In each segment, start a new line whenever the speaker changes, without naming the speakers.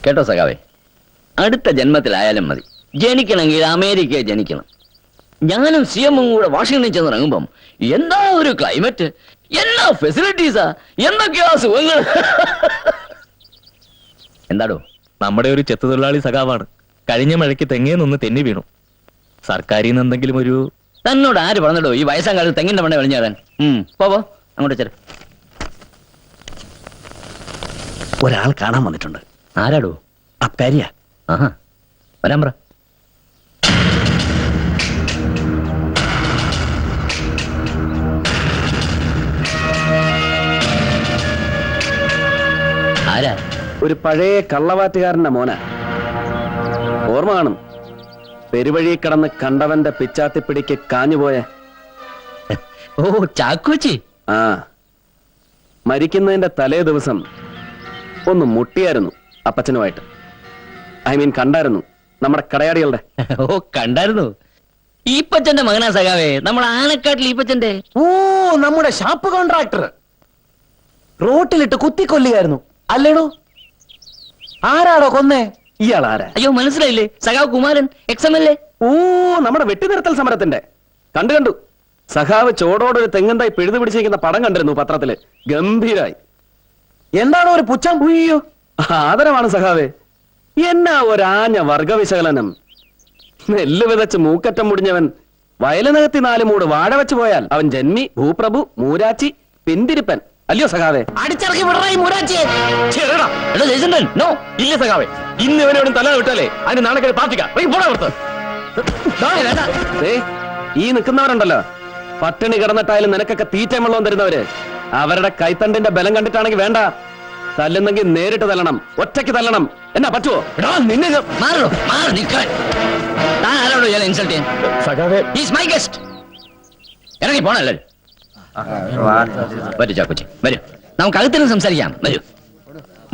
കേട്ടോ സഖാവേ, അടുത്ത ജന്മത്തിലായാലും മതി, ജനിക്കണമെങ്കിൽ അമേരിക്കയിൽ ജനിക്കണം. ഞാനും സിഎമ്മും കൂടെ വാഷിംഗ്ടൺ ചെന്നിറങ്ങുമ്പം എന്താ ഒരു ക്ലൈമറ്റ്, എല്ലാ ഫെസിലിറ്റീസാ, എന്തൊക്കെയാ സുഖങ്ങൾ. എന്താടോ?
നമ്മുടെ ഒരു ചെത്തുതൊഴിലാളി സഖാവാണ്. കഴിഞ്ഞ മഴയ്ക്ക് തെങ്ങേ നിന്ന് തെന്നി വീണു. സർക്കാരിൽ നിന്ന് എന്തെങ്കിലും ഒരു...
തന്നോട് ആര് പറഞ്ഞിടോ ഈ വയസ്സാം കാലത്ത് തെങ്ങിന്റെ മണ്ണ വിളിഞ്ഞു തരാൻ? പോവോ അങ്ങോട്ട് ചേരാ.
ഒരാൾ കാണാൻ വന്നിട്ടുണ്ട്.
ആരാടോ?
അപ്പാരിയ.
ആഹാ, വരാൻ പറ. ആരാ?
ഒരു പഴയ കള്ളവാറ്റുകാരന്റെ മോന. ഓർമ്മ കാണും, പെരുവഴി കിടന്ന് കണ്ടവന്റെ പിച്ചാത്തിപ്പിടിക്ക് കാഞ്ഞുപോയ.
ഓ, ചാക്കോച്ചി.
ആ, മരിക്കുന്നതിന്റെ തലേ ദിവസം ഒന്ന് മുട്ടിയായിരുന്നു അപ്പച്ചനുമായിട്ട്. ഐ മീൻ കണ്ടായിരുന്നു, നമ്മുടെ കടയാടികളുടെ.
ഓ, കണ്ടായിരുന്നു. ഈപ്പച്ചന്റെ മകനാ സഖാവേ, നമ്മുടെ ആനക്കാട്ടിൽ ഈപ്പച്ചന്റെ.
ഓ, നമ്മുടെ ഷാപ്പ് കോൺട്രാക്ടർ റോട്ടിലിട്ട് കുത്തിക്കൊല്ലുകയായിരുന്നു അല്ലേടോ? ആരാടോ കൊന്നേ? ഇയാളാരാ?
അയ്യോ, മനസ്സിലായില്ലേ? സഖാവ് കുമാരൻ, XMLA.
ഓ, നമ്മുടെ വെട്ടിനിർത്തൽ സമരത്തിന്റെ. കണ്ടു. സഖാവ് ചോടോടൊരു തെങ്ങുണ്ടായി പിഴുതു പിടിച്ചിരിക്കുന്ന പടം കണ്ടിരുന്നു പത്രത്തില്. ഗംഭീരായി. എന്താണോ ഒരു പുച്ഛം? ഉയ്യോ, ആദരവാണ് സഖാവേ. എന്നാ ഒരാഞ്ഞ വർഗവിശകലനം. നെല്ല് വിതച്ച് മൂക്കറ്റം മുടിഞ്ഞവൻ വയലിനകത്തി 4 മൂട് വാഴ വെച്ച് പോയാൽ അവൻ ജന്മി, ഭൂപ്രഭു, മൂരാച്ചി, പിന്തിരിപ്പൻ. അല്ലയോ സഖാവേ?
അടിച്ചിറക്കി വിടറായി മൂരാച്ചിയെ.
നോ, ഇല്ല സഖാവേ. ഇന്ന് ഇവനോടും തല വിട്ടാലേ അതിന് നാണക്കേട് പാർട്ടിക്കാം.
ഈ നിൽക്കുന്നവരുണ്ടല്ലോ, പട്ടിണി കിടന്നിട്ടായാലും നിനക്കൊക്കെ തീറ്റയും വെള്ളവും തരുന്നവര്, അവരുടെ കൈത്തണ്ടിന്റെ ബലം കണ്ടിട്ടാണെങ്കിൽ വേണ്ട, തല്ലുന്നെങ്കിൽ നേരിട്ട് തല്ലണം, ഒറ്റയ്ക്ക് തല്ലണം. എന്നാ പറ്റുമോ?
ഇറങ്ങി പോണല്ലേ? വരൂ ചാക്കോച്ചി, വരൂ, നമുക്ക് അകത്തിരുന്ന് സംസാരിക്കാം. വരൂ,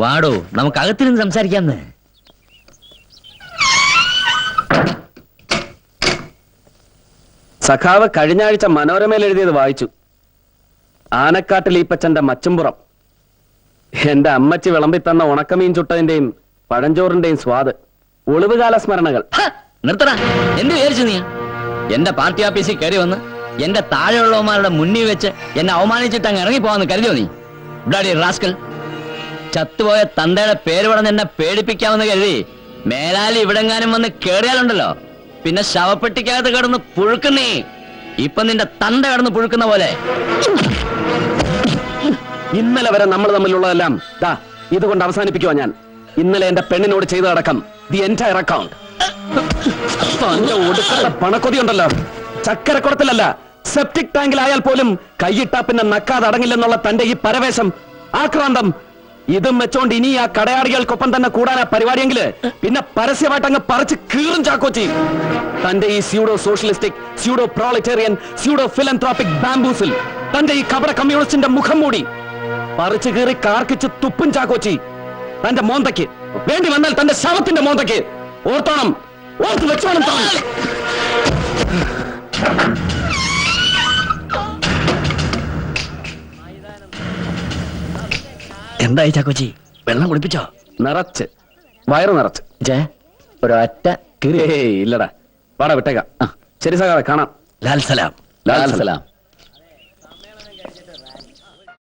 വാടോ, നമുക്ക് അകത്തിരുന്ന് സംസാരിക്കാന്ന്.
സഖാവ് കഴിഞ്ഞ ആഴ്ച മനോരമയിൽ എഴുതിയത് വായിച്ചു. ആനക്കാട്ടിൽ ഈപ്പച്ചന്റെ മച്ചുംപുറം. എന്റെ അമ്മച്ചി വിളമ്പിത്തന്ന ഉണക്കമീൻ ചുട്ടതിന്റെയും പഴഞ്ചോറിന്റെയും സ്വാദ്, ഒളിവുകാല സ്മരണകൾ.
നിർത്തടാ, എന്ത് വിചാരിച്ചു നീ? എന്റെ പാർട്ടി ഓഫീസിൽ കയറി വന്ന് എന്റെ താഴെയുള്ളവന്മാരുടെ മുന്നിൽ വെച്ച് എന്നെ അവമാനിച്ചിട്ട് അങ്ങ് ഇറങ്ങിപ്പോവാന്ന് കരുതിയോ നീ? Bloody rascal. ചത്തുപോയ തന്തയുടെ പേര് പറഞ്ഞ് എന്നെ പേടിപ്പിക്കാമെന്ന് കരുതി മേലാലി ഇവിടെങ്ങാനും വന്ന് കേറിയാലുണ്ടല്ലോ, പിന്നെ ശവപ്പെട്ടിക്കകത്ത് കിടന്ന് പുഴുക്കുന്നേ. ഇപ്പൊ നിന്റെ തന്ത കിടന്ന് പുഴുക്കുന്ന പോലെ.
ഇന്നലെ വരെ നമ്മൾ തമ്മിലുള്ളതെല്ലാം ദാ ഇതുകൊണ്ട് അവസാനിപ്പിക്കുവാ ഞാൻ. ഇന്നലെ എന്റെ പെണ്ണിനോട് ചെയ്തടക്കം ദി എൻറ്റയർ അക്കൗണ്ട്. ഒടുക്കത്തെ പണക്കൊതി ഉണ്ടല്ലോ, ചക്കരക്കുടത്തിലല്ല സെപ്റ്റിക് ടാങ്കിലായാൽ പോലും കൈയിട്ടാ പിന്നെ നക്കാതെ അടങ്ങില്ലെന്നുള്ള തന്റെ ഈ പരവേശം, ആക്രാന്തം, ഇതും വെച്ചോണ്ട് ഇനി ആ കടയാടികൾക്കൊപ്പം തന്നെ കൂടാനാ പരിപാടിയെങ്കില് പിന്നെ പരസ്യമായിട്ട് അങ്ങ് പറിച്ച് കീറും ചാക്കോച്ചി. തന്റെ ഈ pseudo socialistic, pseudo proletarian, pseudo philanthropic ബാംബൂസിൽ തന്റെ ഈ കപട കമ്മ്യൂണിസ്റ്റിന്റെ മുഖം മൂടി പറിച്ചു കീറി കാർക്കിച്ച് തുപ്പും ചാക്കോച്ചി. തന്റെ മോന്തയ്ക്ക് വേണ്ടി വന്നാൽ തന്റെ ശവത്തിന്റെ മോന്തയ്ക്ക്. ഓർത്തോണം, ഓർത്ത് വെച്ചോണം.
എന്തായി ചാക്കോച്ചി, വെള്ളം കുടിപ്പിച്ചോ?
നിറച്ച്, വയറ് നിറച്ച്.
ഒരൊറ്റ
ഇല്ലടാ, വാടാ വിട്ടേക്കാം. ശരി സഖാവേ, കാണാം.
ലാൽ സലാം.
ലാൽ സലാം.